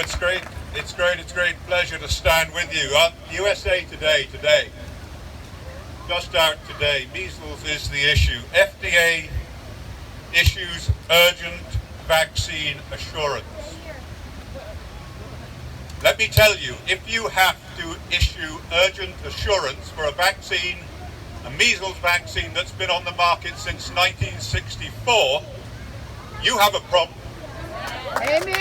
it's great pleasure to stand with you. On USA Today, just out today, measles is the issue. FDA issues urgent vaccine assurance. Let me tell you, if you have to issue urgent assurance for a vaccine, a measles vaccine that's been on the market since 1964, you have a problem. Amen.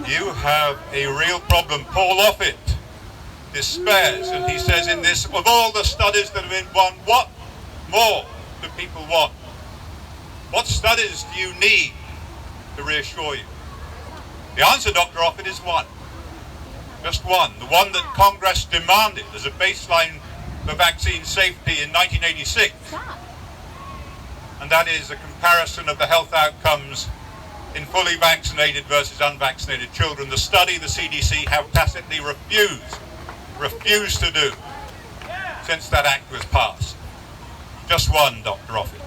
You have a real problem. Paul Offit despairs, and he says in this, of all the studies that have been done, what more do people want? What studies do you need to reassure you? The answer, Dr. Offit, is one. Just one. The one that Congress demanded as a baseline for vaccine safety in 1986. And that is a comparison of the health outcomes in fully vaccinated versus unvaccinated children. The study the CDC have tacitly refused to do since that act was passed. Just one, Dr. Offit.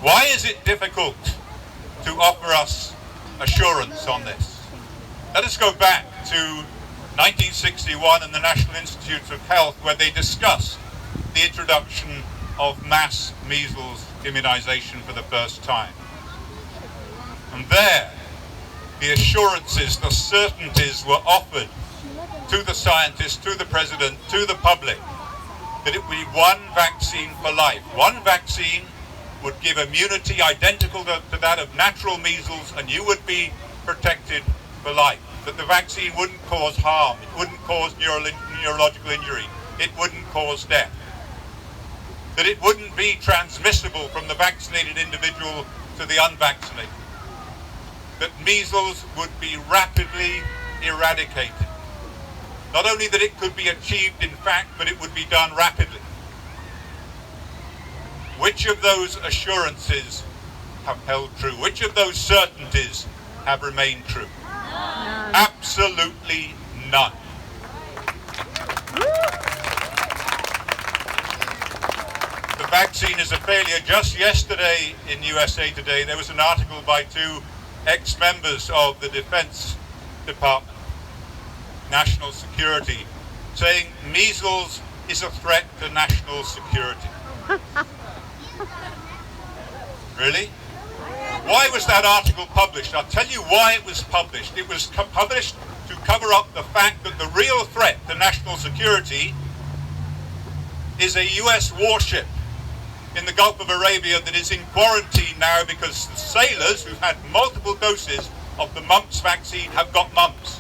Why is it difficult to offer us assurance on this? Let us go back to 1961 and the National Institutes of Health, where they discussed the introduction of mass measles immunization for the first time. And there, the assurances, the certainties were offered to the scientists, to the president, to the public, that it would be one vaccine for life. One vaccine would give immunity identical to that of natural measles, and you would be protected for life. That the vaccine wouldn't cause harm, it wouldn't cause neurological injury, it wouldn't cause death. That it wouldn't be transmissible from the vaccinated individual to the unvaccinated. That measles would be rapidly eradicated. Not only that it could be achieved in fact, but it would be done rapidly. Which of those assurances have held true? Which of those certainties have remained true? None. Absolutely none. The vaccine is a failure. Just yesterday in USA Today, there was an article by two ex-members of the Defense Department, National Security, saying measles is a threat to national security. Really? Why was that article published? I'll tell you why it was published. It was published to cover up the fact that the real threat to national security is a US warship in the Gulf of Arabia that is in quarantine now because the sailors who've had multiple doses of the mumps vaccine have got mumps.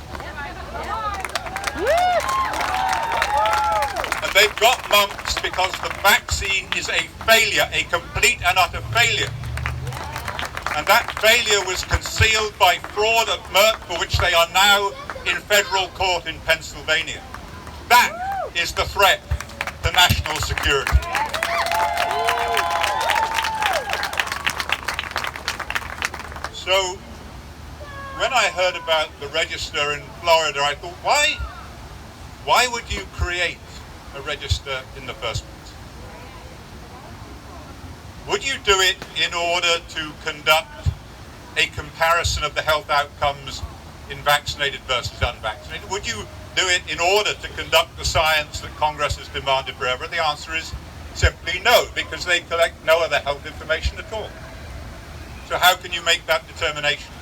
And they've got mumps because the vaccine is a failure, a complete and utter failure. And that failure was concealed by fraud at Merck, for which they are now in federal court in Pennsylvania. That is the threat to national security. So, when I heard about the register in Florida, I thought, why would you create a register in the first place? Would you do it in order to conduct a comparison of the health outcomes in vaccinated versus unvaccinated? Would you do it in order to conduct the science that Congress has demanded forever? The answer is simply no, because they collect no other health information at all. So how can you make that determination?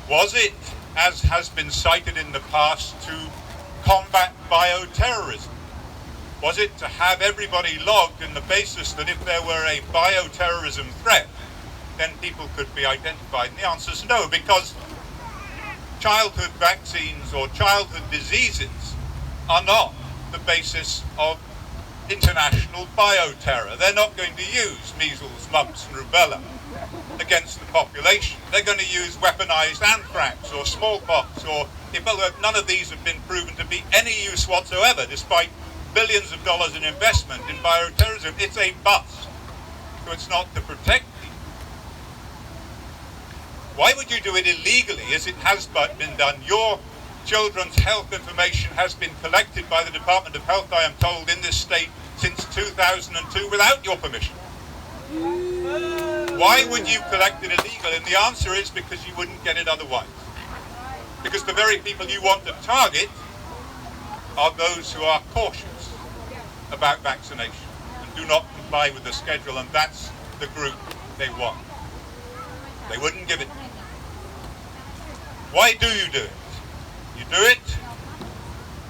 Was it, as has been cited in the past, to combat bioterrorism? Was it to have everybody logged in the basis that if there were a bioterrorism threat, then people could be identified? And the answer is no, because childhood vaccines or childhood diseases are not the basis of international bioterror. They're not going to use measles, mumps and rubella against the population. They're going to use weaponized anthrax or smallpox or Ebola. None of these have been proven to be any use whatsoever, despite billions of dollars in investment in bioterrorism. It's a bust. So it's not to protect people. Why would you do it illegally, as it has been done? Your children's health information has been collected by the Department of Health, I am told, in this state since 2002 without your permission. Why would you collect it illegal? And the answer is because you wouldn't get it otherwise. Because the very people you want to target are those who are cautious about vaccination and do not comply with the schedule, and that's the group they want. They wouldn't give it. Why do you do it? You do it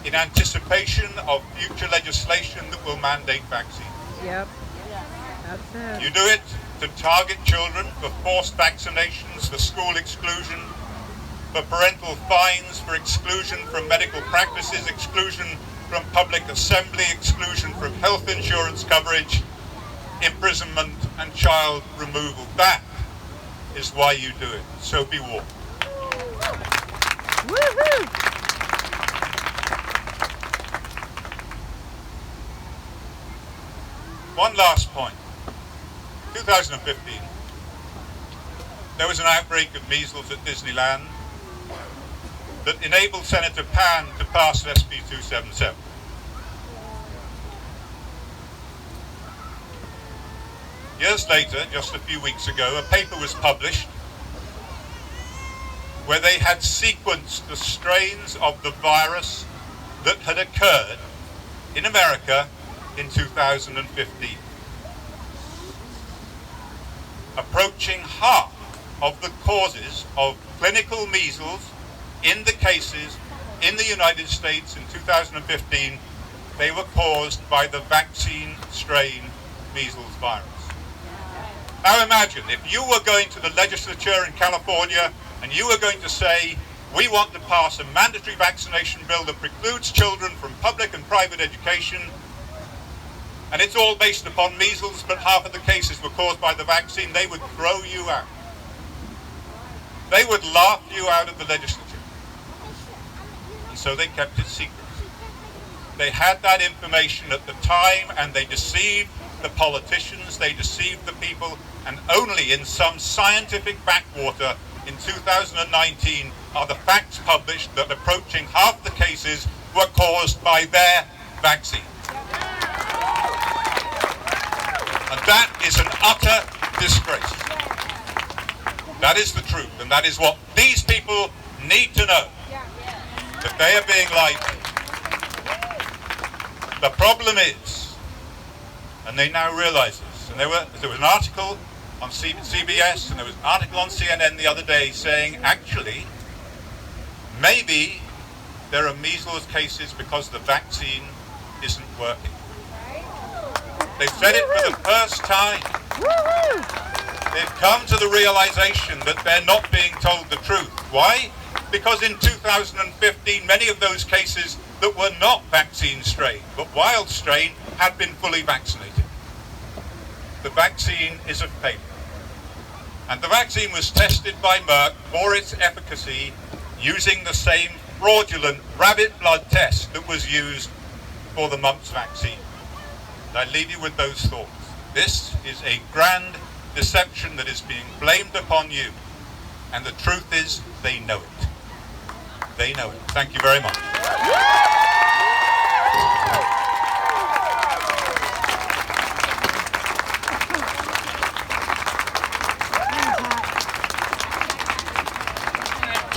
in anticipation of future legislation that will mandate vaccines. Yep. That's it. You do it to target children for forced vaccinations, for school exclusion, for parental fines, for exclusion from medical practices, exclusion from public assembly, exclusion from health insurance coverage, imprisonment and child removal. That is why you do it. So be warned. Woohoo! One last point. 2015, there was an outbreak of measles at Disneyland that enabled Senator Pan to pass SB 277. Years later, just a few weeks ago, a paper was published where they had sequenced the strains of the virus that had occurred in America in 2015. Approaching half of the causes of clinical measles in the cases in the United States in 2015, they were caused by the vaccine strain measles virus. Now imagine if you were going to the legislature in California and you were going to say, we want to pass a mandatory vaccination bill that precludes children from public and private education, and it's all based upon measles, but half of the cases were caused by the vaccine, they would throw you out. They would laugh you out of the legislature. And so they kept it secret. They had that information at the time, and they deceived the politicians, they deceived the people, and only in some scientific backwater in 2019 are the facts published that approaching half the cases were caused by their vaccine. And that is an utter disgrace. That is the truth, and that is what these people need to know, that they are being lied to. The problem is, and they now realize this, and there was an article on CBS and there was an article on CNN the other day saying, actually, maybe there are measles cases because the vaccine isn't working. They've said it for the first time. They've come to the realization that they're not being told the truth. Why? Because in 2015, many of those cases that were not vaccine strain, but wild strain, had been fully vaccinated. The vaccine is a failure. And the vaccine was tested by Merck for its efficacy using the same fraudulent rabbit blood test that was used for the mumps vaccine. And I leave you with those thoughts. This is a grand deception that is being blamed upon you. And the truth is, they know it. They know it. Thank you very much.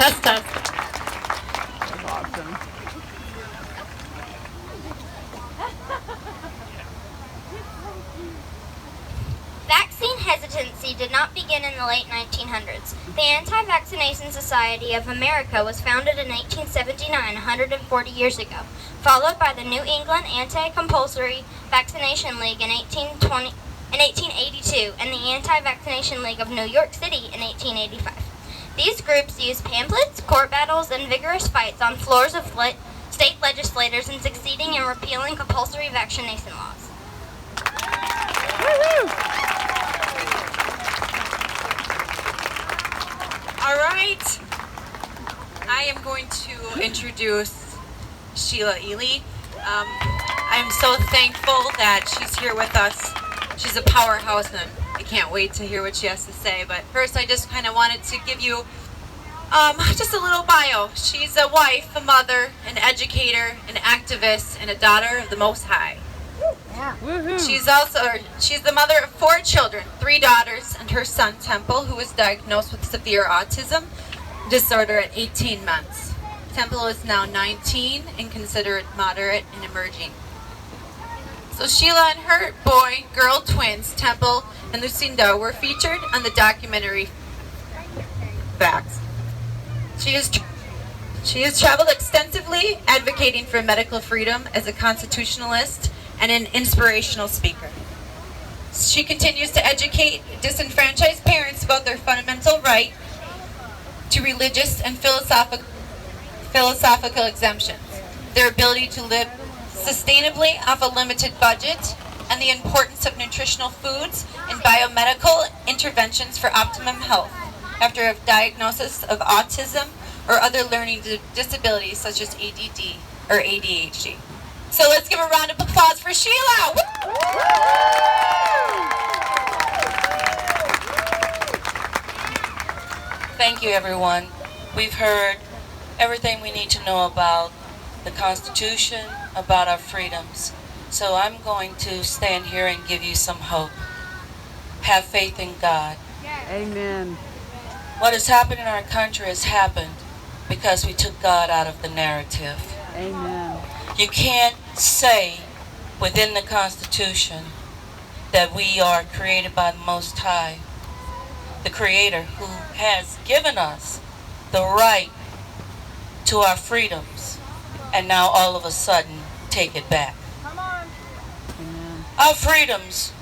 Test. That's awesome. Vaccine hesitancy did not begin in the late 1900s. The Anti-Vaccination Society of America was founded in 1879, 140 years ago, followed by the New England Anti-Compulsory Vaccination League in 1882 and the Anti-Vaccination League of New York City in 1885. These groups used pamphlets, court battles, and vigorous fights on floors of state legislators in succeeding in repealing compulsory vaccination laws. All right. I am going to introduce Sheila Ealey. I'm so thankful that she's here with us. She's a powerhouse, and I can't wait to hear what she has to say. But first, I just kind of wanted to give you just a little bio. She's a wife, a mother, an educator, an activist, and a daughter of the Most High. Woohoo. She's the mother of 4 children, 3 daughters, and her son Temple, who was diagnosed with severe autism disorder at 18 months. Temple is now 19 and considered moderate and emerging. So Sheila and her girl twins, Temple and Lucinda, were featured on the documentary Facts. She has traveled extensively, advocating for medical freedom as a constitutionalist and an inspirational speaker. She continues to educate disenfranchised parents about their fundamental right to religious and philosophical exemptions, their ability to live sustainably off a limited budget, and the importance of nutritional foods and biomedical interventions for optimum health after a diagnosis of autism or other learning disabilities such as ADD or ADHD. So let's give a round of applause for Sheila. Woo! Thank you, everyone. We've heard everything we need to know about the Constitution, about our freedoms. So I'm going to stand here and give you some hope. Have faith in God. Amen. What has happened in our country has happened because we took God out of the narrative. Amen. You can't say within the Constitution that we are created by the Most High, the Creator, who has given us the right to our freedoms, and now all of a sudden take it back. Amen. Our freedoms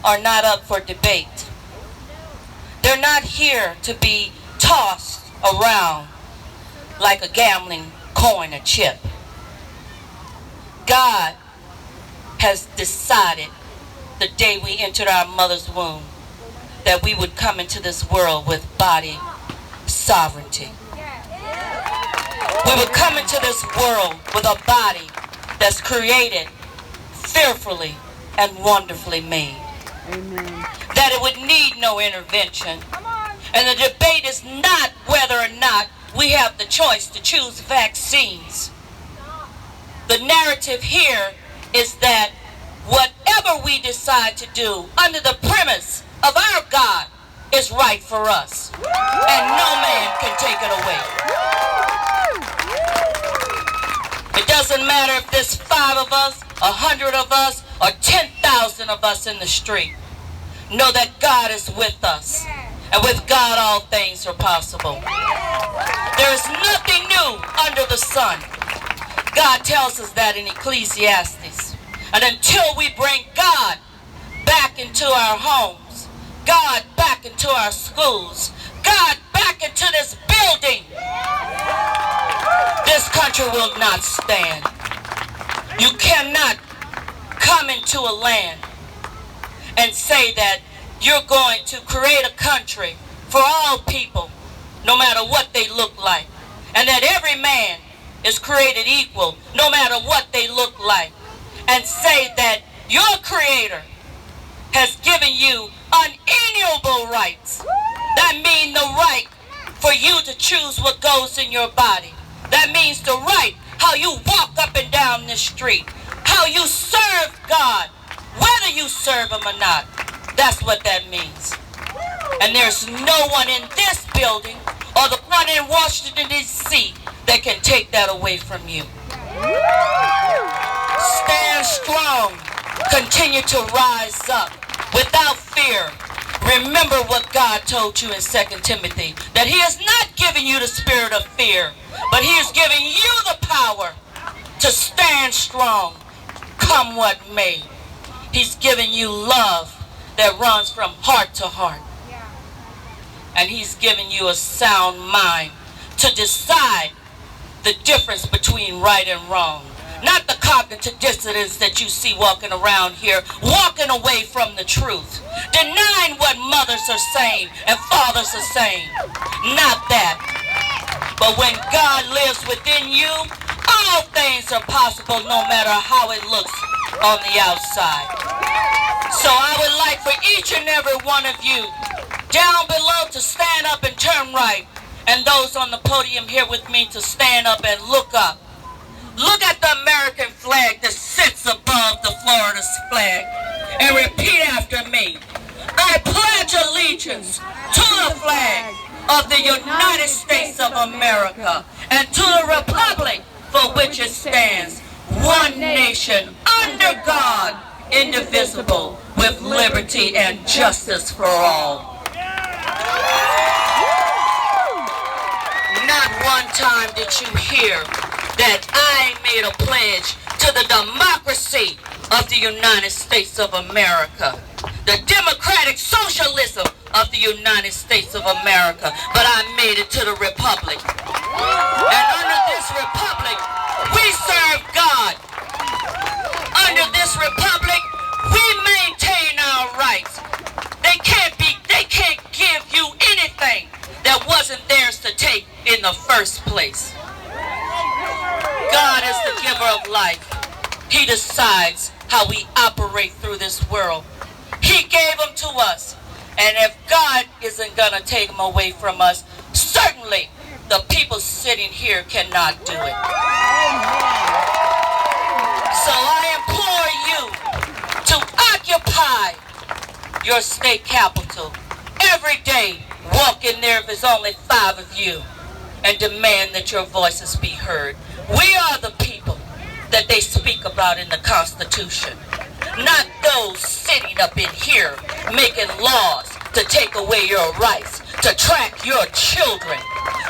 are not up for debate. They're not here to be tossed around like a gambling coin or chip. God has decided the day we entered our mother's womb that we would come into this world with body sovereignty. We would come into this world with a body that's created fearfully and wonderfully made. Amen. That it would need no intervention. And the debate is not whether or not we have the choice to choose vaccines. The narrative here is that whatever we decide to do under the premise of our God is right for us. And no man can take it away. It doesn't matter if there's 5 of us, 100 of us, or 10,000 of us in the street. Know that God is with us. And with God all things are possible. There is nothing new under the sun. God tells us that in Ecclesiastes. And until we bring God back into our homes, God back into our schools, God back into this building, this country will not stand. You cannot come into a land and say that you're going to create a country for all people, no matter what they look like, and that every man is created equal, no matter what they look like, and say that your Creator has given you unalienable rights. That means the right for you to choose what goes in your body. That means the right how you walk up and down this street, how you serve God, whether you serve Him or not. That's what that means. And there's no one in this building or the one in Washington, D.C. that can take that away from you. Stand strong. Continue to rise up without fear. Remember what God told you in 2 Timothy, that He has not given you the spirit of fear, but He has given you the power to stand strong, come what may. He's given you love that runs from heart to heart. And He's given you a sound mind to decide the difference between right and wrong. Not the cognitive dissonance that you see walking around here, walking away from the truth, denying what mothers are saying and fathers are saying. Not that. But when God lives within you, all things are possible, no matter how it looks on the outside. So I would like for each and every one of you down below to stand up and turn right, and those on the podium here with me to stand up and look up. Look at the American flag that sits above the Florida flag and repeat after me. I pledge allegiance to the flag of the United States of America and to the republic for which it stands, one nation, under God, indivisible, with liberty and justice for all. Not one time did you hear that I made a pledge to the democracy of the United States of America, the democratic socialism of the United States of America, but I made it to the republic. And under this republic, we serve God. Under this republic, we maintain our rights. They can't give you anything that wasn't theirs to take in the first place. God is the giver of life. He decides how we operate through this world. He gave them to us. And if God isn't going to take them away from us, certainly the people sitting here cannot do it. So I implore you to occupy your state capital every day. Walk in there if there's only 5 of you and demand that your voices be heard. We are the people that they speak about in the Constitution, not those sitting up in here making laws to take away your rights, to track your children,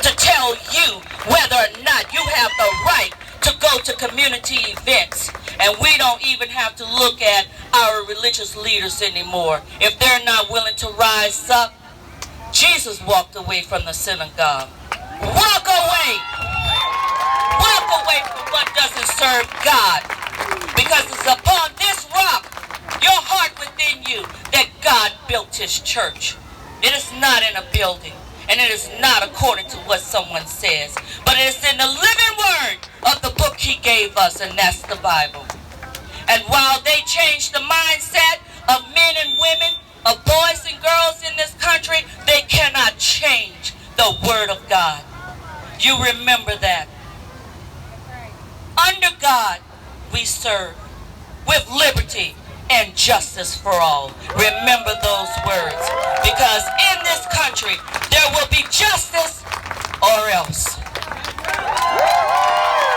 to tell you whether or not you have the right to go to community events. And we don't even have to look at our religious leaders anymore. If they're not willing to rise up, Jesus walked away from the synagogue. Walk away! Walk away from what doesn't serve God. Because it's upon this rock, your heart within you, that God built his church. It is not in a building, and it is not according to what someone says, but it is in the living word of the book he gave us, and that's the Bible. And while they changed the mindset of men and women, of boys and girls in this country, they cannot change the word of God. You remember that. Under God we serve, with liberty and justice for all. Remember those words, because in this country there will be justice or else.